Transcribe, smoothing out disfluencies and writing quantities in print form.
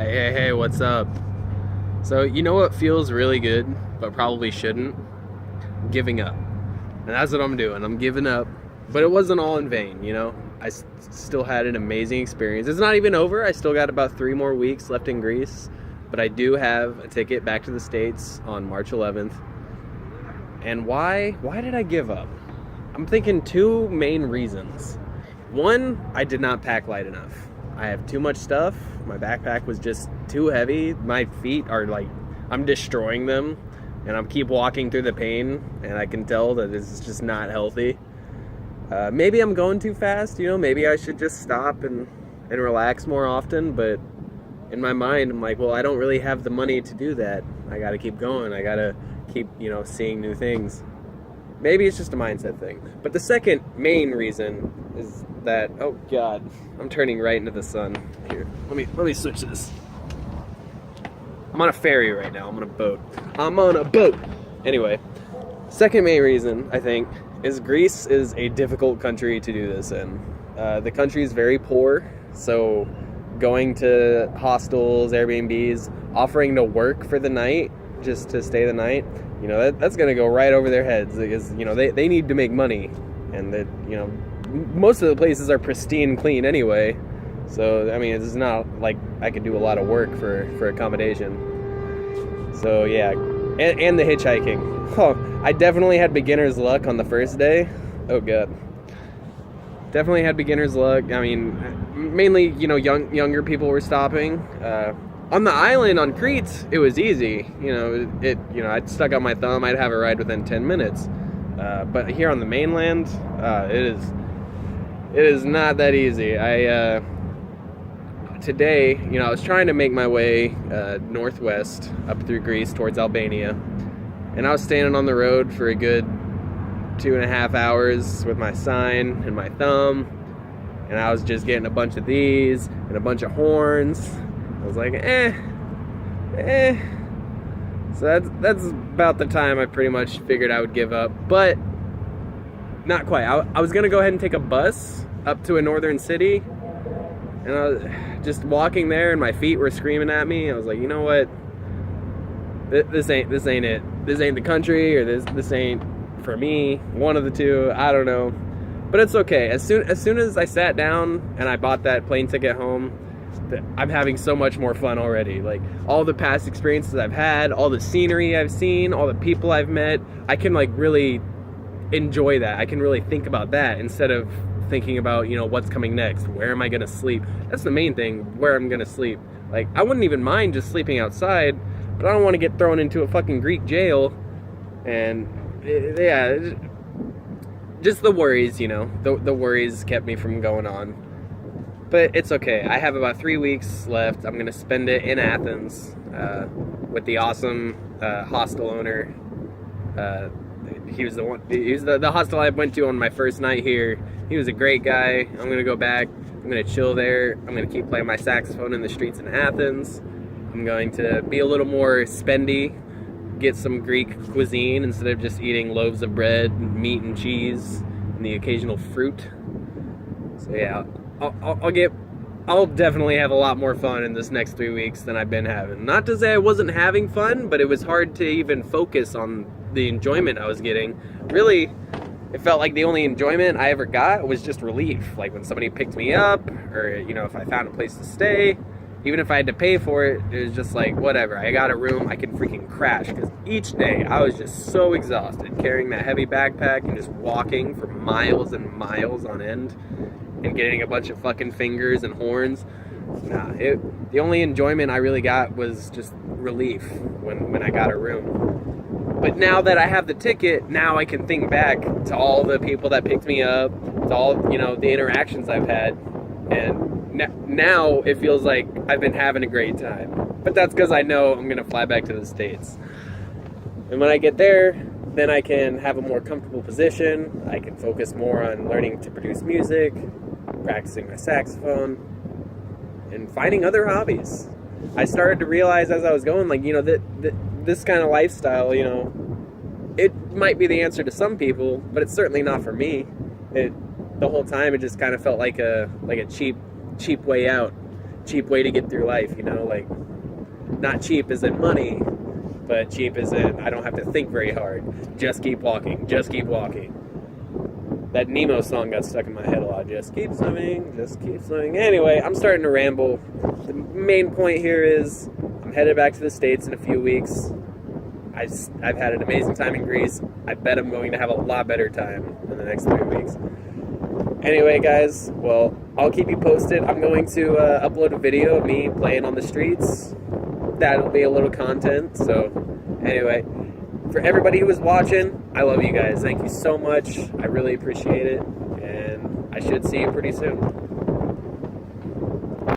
Hey, what's up? So, you know what feels really good, but probably shouldn't? Giving up. And that's what I'm doing. I'm giving up. But it wasn't all in vain, you know? Still had an amazing experience. It's not even over. I still got about 3 more weeks left in Greece. But I do have a ticket back to the States on March 11th. And why? Why did I give up? I'm thinking two main reasons. One, I did not pack light enough. I have too much stuff. My backpack was just too heavy. My feet are like, I'm destroying them, and I'm keep walking through the pain, and I can tell that it's just not healthy. Maybe I'm going too fast, you know, maybe I should just stop and relax more often, but in my mind, I'm like, well, I don't really have the money to do that. I gotta keep going. I gotta keep, seeing new things. Maybe it's just a mindset thing. But the second main reason is that, oh God, I'm turning right into the sun. Here, let me switch this. I'm on a ferry right now. I'm on a boat. Anyway, second main reason, I think, is Greece is a difficult country to do this in. The country is very poor, so going to hostels, Airbnbs, offering to work for the night just to stay the night, that's going to go right over their heads because, they need to make money, and that, most of the places are pristine clean anyway. So, I mean, it's not like I could do a lot of work for accommodation. So, yeah. And the hitchhiking. Oh, I definitely had beginner's luck on the first day. Oh, God. Definitely had beginner's luck. I mean, mainly, younger people were stopping. On the island on Crete, it was easy. I'd stuck out my thumb. I'd have a ride within 10 minutes. But here on the mainland, it is not that easy. Today, I was trying to make my way northwest up through Greece towards Albania, and I was standing on the road for a good 2.5 hours with my sign and my thumb, and I was just getting a bunch of these and a bunch of horns. I was like, So that's about the time I pretty much figured I would give up, but not quite. I was gonna go ahead and take a bus up to a northern city, and I was just walking there, and my feet were screaming at me. I was like, you know what? This ain't it. This ain't the country, or this ain't for me. One of the two. I don't know, but it's okay. As soon as I sat down and I bought that plane ticket home, I'm having so much more fun already. Like, all the past experiences I've had, all the scenery I've seen, all the people I've met, I can really enjoy that. I can really think about that instead of thinking about, what's coming next. Where am I going to sleep? That's the main thing, where I'm going to sleep. Like, I wouldn't even mind just sleeping outside, but I don't want to get thrown into a fucking Greek jail. And, just the worries, the worries kept me from going on. But it's okay. I have about 3 weeks left. I'm going to spend it in Athens with the awesome hostel owner. He was the hostel I went to on my first night here. He was a great guy. I'm going to go back. I'm going to chill there. I'm going to keep playing my saxophone in the streets in Athens. I'm going to be a little more spendy, get some Greek cuisine instead of just eating loaves of bread, meat and cheese, and the occasional fruit. So yeah, I'll definitely have a lot more fun in this next 3 weeks than I've been having. Not to say I wasn't having fun, but it was hard to even focus on the enjoyment I was getting. Really, it felt like the only enjoyment I ever got was just relief. Like when somebody picked me up, or, if I found a place to stay, even if I had to pay for it, it was just like, whatever. I got a room, I can freaking crash. Because each day I was just so exhausted carrying that heavy backpack and just walking for miles and miles on end and getting a bunch of fucking fingers and horns. The only enjoyment I really got was just relief when I got a room. But now that I have the ticket, now I can think back to all the people that picked me up, to all, the interactions I've had, and now it feels like I've been having a great time. But that's because I know I'm gonna fly back to the States. And when I get there, then I can have a more comfortable position. I can focus more on learning to produce music, practicing my saxophone, and finding other hobbies. I started to realize as I was going, this kind of lifestyle, it might be the answer to some people, but it's certainly not for me. The whole time it just kind of felt like a cheap way out. cheap way to get through life, you know, like not cheap as in money, but cheap as in I don't have to think very hard. Just keep walking, just keep walking. That Nemo song got stuck in my head a lot. Just keep swimming, just keep swimming. Anyway, I'm starting to ramble. The main point here is I'm headed back to the States in a few weeks. I've had an amazing time in Greece. I bet I'm going to have a lot better time in the next 3 weeks. Anyway, guys, well, I'll keep you posted. I'm going to upload a video of me playing on the streets. That'll be a little content. So, anyway, for everybody who was watching, I love you guys. Thank you so much. I really appreciate it. And I should see you pretty soon.